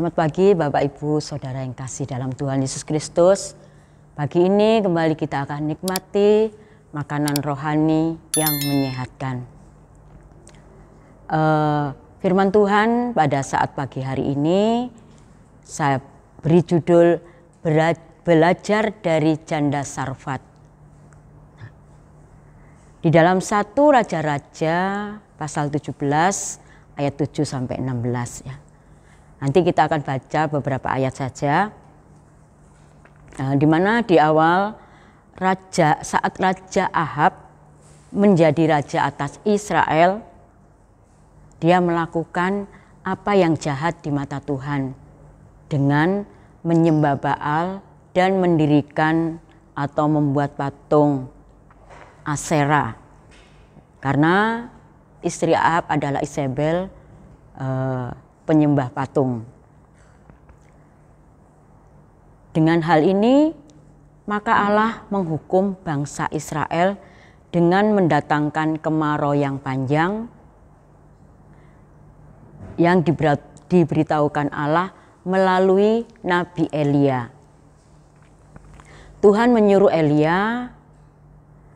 Selamat pagi Bapak Ibu Saudara yang kasih dalam Tuhan Yesus Kristus. Pagi ini kembali kita akan nikmati makanan rohani yang menyehatkan. Firman Tuhan pada saat pagi hari ini saya beri judul Belajar dari Janda Sarfat. Di dalam 1 Raja-Raja pasal 17 ayat 7 sampai 16 ya. Nanti kita akan baca beberapa ayat saja. Di mana di awal saat Raja Ahab menjadi raja atas Israel, dia melakukan apa yang jahat di mata Tuhan dengan menyembah Baal dan mendirikan atau membuat patung Aserah. Karena istri Ahab adalah Isabel, penyembah patung. Dengan hal ini, maka Allah menghukum bangsa Israel dengan mendatangkan kemarau yang panjang yang diberitahukan Allah melalui Nabi Elia. Tuhan menyuruh Elia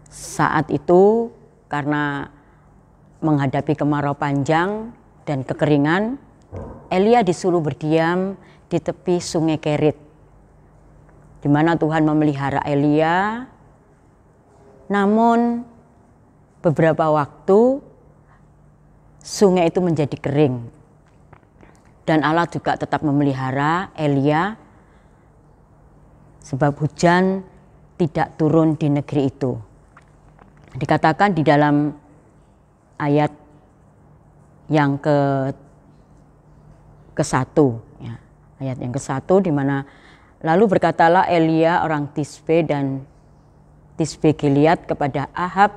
saat itu karena menghadapi kemarau panjang dan kekeringan, Elia disuruh berdiam di tepi sungai Kerit, di mana Tuhan memelihara Elia. Namun beberapa waktu sungai itu menjadi kering dan Allah juga tetap memelihara Elia sebab hujan tidak turun di negeri itu. Dikatakan di dalam ayat yang ke-1 ya, ayat yang ke-1 di mana lalu berkatalah Elia orang Tisbe dan Tisbe Gilead kepada Ahab,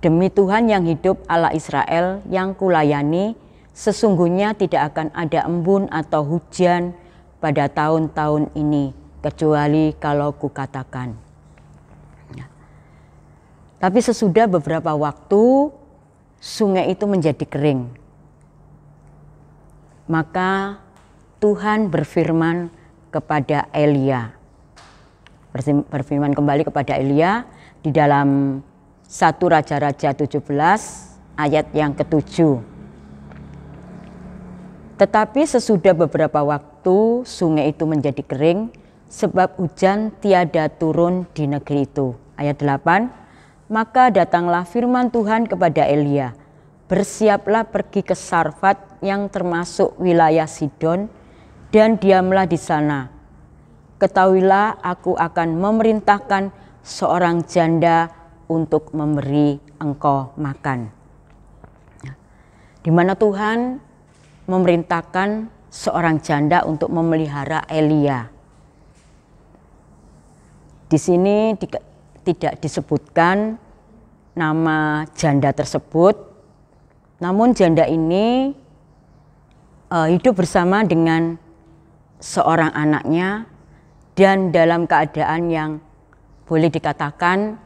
demi Tuhan yang hidup Allah Israel yang kulayani, sesungguhnya tidak akan ada embun atau hujan pada tahun-tahun ini kecuali kalau kukatakan. Ya. Tapi sesudah beberapa waktu sungai itu menjadi kering. Maka Tuhan berfirman kepada Elia. Berfirman kembali kepada Elia di dalam 1 Raja-Raja 17 ayat yang ke-7. Tetapi sesudah beberapa waktu sungai itu menjadi kering sebab hujan tiada turun di negeri itu. Ayat 8. Maka datanglah firman Tuhan kepada Elia, bersiaplah pergi ke Sarfat yang termasuk wilayah Sidon dan diamlah di sana. Ketahuilah aku akan memerintahkan seorang janda untuk memberi engkau makan. Di mana Tuhan memerintahkan seorang janda untuk memelihara Elia. Di sini tidak disebutkan nama janda tersebut, namun janda ini hidup bersama dengan seorang anaknya dan dalam keadaan yang boleh dikatakan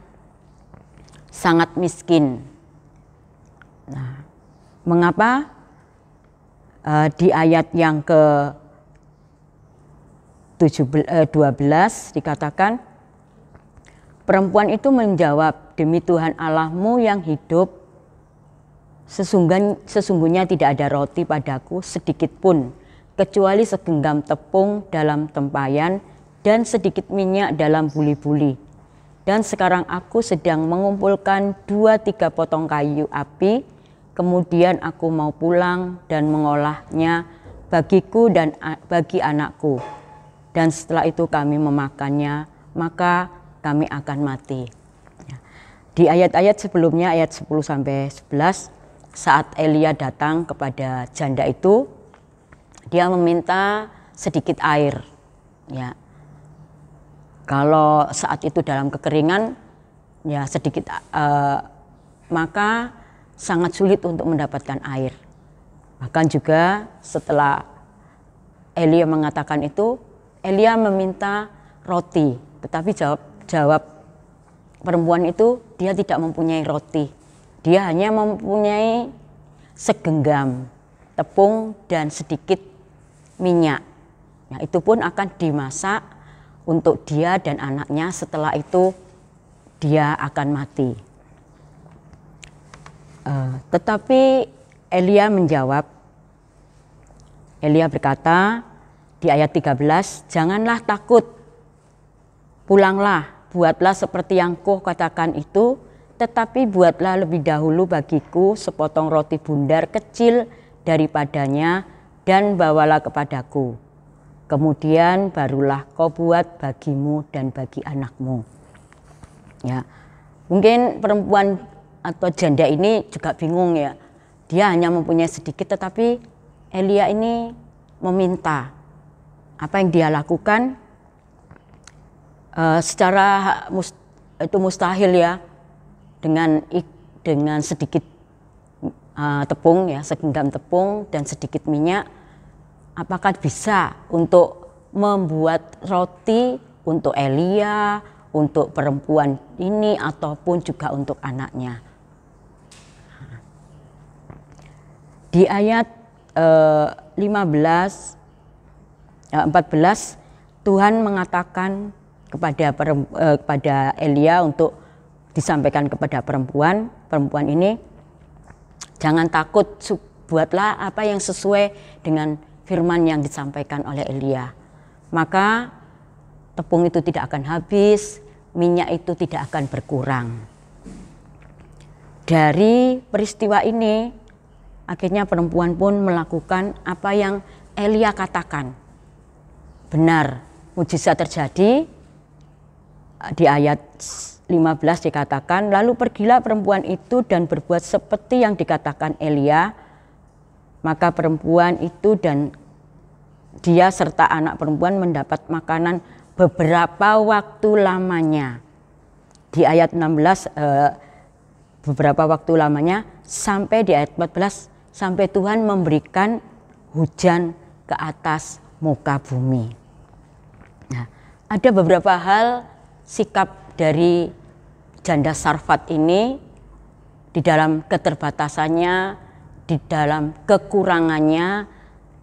sangat miskin. Nah, mengapa di ayat yang ke-12 dikatakan, perempuan itu menjawab, demi Tuhan Allahmu yang hidup, sesungguhnya tidak ada roti padaku sedikit pun, kecuali segenggam tepung dalam tempayan dan sedikit minyak dalam buli-buli. Dan sekarang aku sedang mengumpulkan 2-3 potong kayu api, kemudian aku mau pulang dan mengolahnya bagiku dan bagi anakku. Dan setelah itu kami memakannya, maka kami akan mati. Di ayat-ayat sebelumnya, ayat 10-11, saat Elia datang kepada janda itu, dia meminta sedikit air. Ya, kalau saat itu dalam kekeringan, ya sedikit, maka sangat sulit untuk mendapatkan air. Bahkan juga setelah Elia mengatakan itu, Elia meminta roti, tetapi jawab perempuan itu dia tidak mempunyai roti. Dia hanya mempunyai segenggam tepung dan sedikit minyak. Nah, itu pun akan dimasak untuk dia dan anaknya, setelah itu dia akan mati. Tetapi Elia menjawab, Elia berkata di ayat 13, janganlah takut, pulanglah, buatlah seperti yang kau katakan itu, tetapi buatlah lebih dahulu bagiku sepotong roti bundar kecil daripadanya dan bawalah kepadaku. Kemudian barulah kau buat bagimu dan bagi anakmu. Ya, mungkin perempuan atau janda ini juga bingung ya. Dia hanya mempunyai sedikit, tetapi Elia ini meminta. Apa yang dia lakukan secara itu mustahil ya, dengan sedikit tepung ya, segenggam tepung dan sedikit minyak. Apakah bisa untuk membuat roti untuk Elia, untuk perempuan ini, ataupun juga untuk anaknya? Di ayat 14 Tuhan mengatakan kepada Elia untuk disampaikan kepada perempuan ini, jangan takut, buatlah apa yang sesuai dengan firman yang disampaikan oleh Elia. Maka tepung itu tidak akan habis, minyak itu tidak akan berkurang. Dari peristiwa ini, akhirnya perempuan pun melakukan apa yang Elia katakan. Benar, mujizat terjadi. Di ayat 15 dikatakan, lalu pergilah perempuan itu dan berbuat seperti yang dikatakan Elia. Maka perempuan itu dan dia serta anak perempuan mendapat makanan beberapa waktu lamanya. Di ayat 16 beberapa waktu lamanya, sampai di ayat 14, sampai Tuhan memberikan hujan ke atas muka bumi. Nah, ada beberapa hal sikap dari janda Sarfat ini di dalam keterbatasannya, di dalam kekurangannya,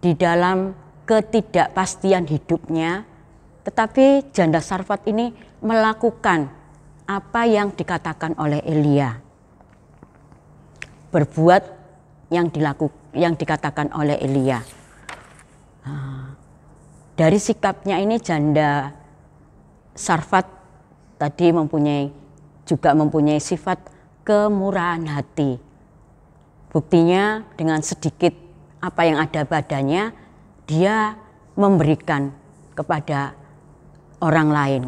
di dalam ketidakpastian hidupnya, tetapi janda Sarfat ini melakukan apa yang dikatakan oleh Elia. Berbuat yang dikatakan oleh Elia. Dari sikapnya ini janda Sarfat tadi mempunyai sifat kemurahan hati. Buktinya dengan sedikit apa yang ada padanya, dia memberikan kepada orang lain.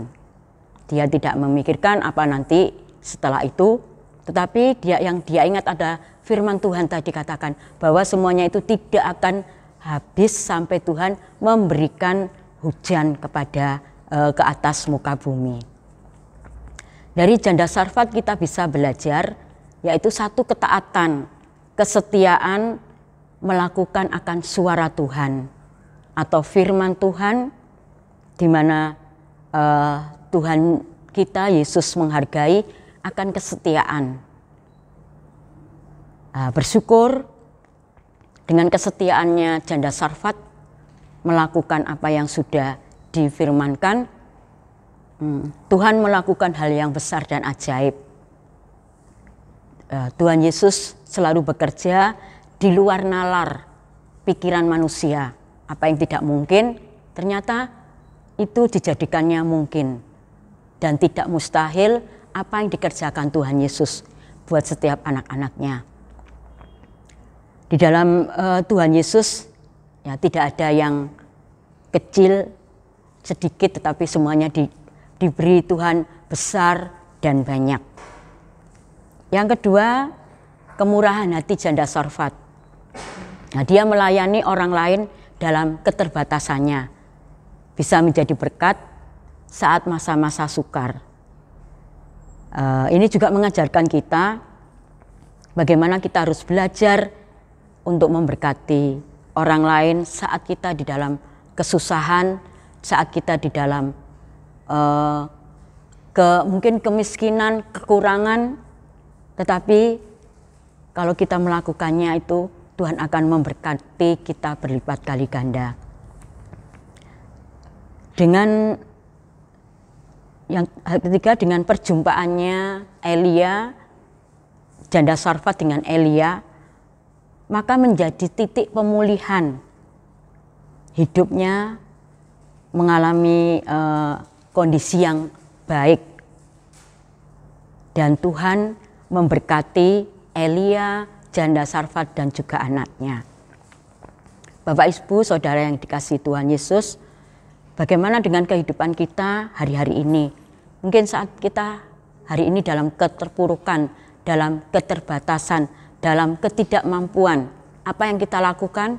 Dia tidak memikirkan apa nanti setelah itu, tetapi yang dia ingat ada firman Tuhan tadi katakan bahwa semuanya itu tidak akan habis sampai Tuhan memberikan hujan ke atas muka bumi. Dari janda Sarfat kita bisa belajar, yaitu satu, ketaatan, kesetiaan melakukan akan suara Tuhan atau firman Tuhan, di mana Tuhan kita Yesus menghargai akan kesetiaan. Bersyukur dengan kesetiaannya janda Sarfat melakukan apa yang sudah difirmankan. Tuhan melakukan hal yang besar dan ajaib. Tuhan Yesus selalu bekerja di luar nalar pikiran manusia. Apa yang tidak mungkin ternyata itu dijadikannya mungkin, dan tidak mustahil apa yang dikerjakan Tuhan Yesus buat setiap anak-anaknya. Di dalam Tuhan Yesus ya, tidak ada yang kecil, sedikit, tetapi semuanya diberi Tuhan besar dan banyak. Yang kedua, kemurahan hati janda Sarfat. Nah, dia melayani orang lain dalam keterbatasannya, bisa menjadi berkat saat masa-masa sukar. Ini juga mengajarkan kita bagaimana kita harus belajar untuk memberkati orang lain saat kita di dalam kesusahan, saat kita di dalam mungkin kemiskinan, kekurangan, tetapi kalau kita melakukannya itu Tuhan akan memberkati kita berlipat kali ganda. Dengan yang ketiga, dengan perjumpaannya Elia, janda Sarfat dengan Elia, maka menjadi titik pemulihan hidupnya, mengalami kondisi yang baik, dan Tuhan memberkati Elia, janda Sarfat, dan juga anaknya. Bapak Ibu Saudara yang dikasihi Tuhan Yesus, bagaimana dengan kehidupan kita hari-hari ini? Mungkin saat kita hari ini dalam keterpurukan, dalam keterbatasan, dalam ketidakmampuan, apa yang kita lakukan?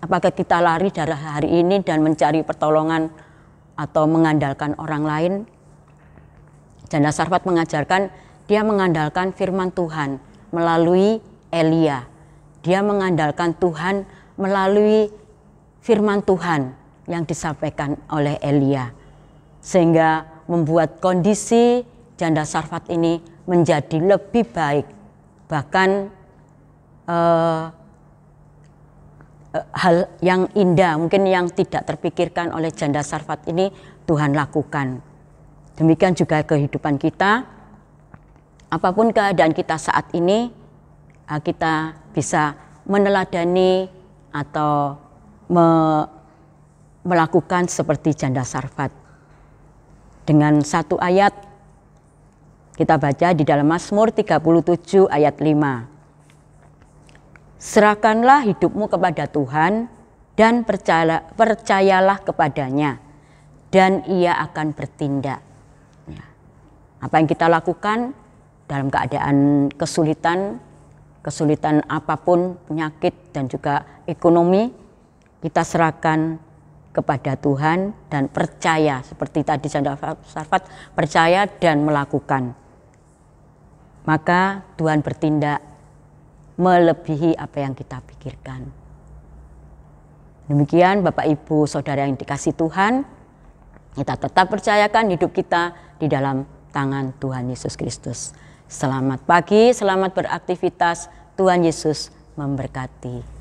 Apakah kita lari dari hari ini dan mencari pertolongan atau mengandalkan orang lain? Janda Sarfat mengajarkan, dia mengandalkan firman Tuhan melalui Elia. Dia mengandalkan Tuhan melalui firman Tuhan yang disampaikan oleh Elia. Sehingga membuat kondisi janda Sarfat ini menjadi lebih baik. Bahkan hal yang indah, mungkin yang tidak terpikirkan oleh janda Sarfat ini, Tuhan lakukan. Demikian juga kehidupan kita. Apapun keadaan kita saat ini, kita bisa meneladani atau melakukan seperti janda Sarfat. Dengan satu ayat kita baca di dalam Mazmur 37 ayat 5. Serahkanlah hidupmu kepada Tuhan dan percayalah kepadanya, dan Ia akan bertindak. Ya. Apa yang kita lakukan dalam keadaan kesulitan apapun, penyakit dan juga ekonomi, kita serahkan kepada Tuhan dan percaya, seperti tadi janda Sarfat, percaya dan melakukan. Maka Tuhan bertindak melebihi apa yang kita pikirkan. Demikian Bapak Ibu Saudara yang dikasihi Tuhan, kita tetap percayakan hidup kita di dalam tangan Tuhan Yesus Kristus. Selamat pagi, selamat beraktivitas, Tuhan Yesus memberkati.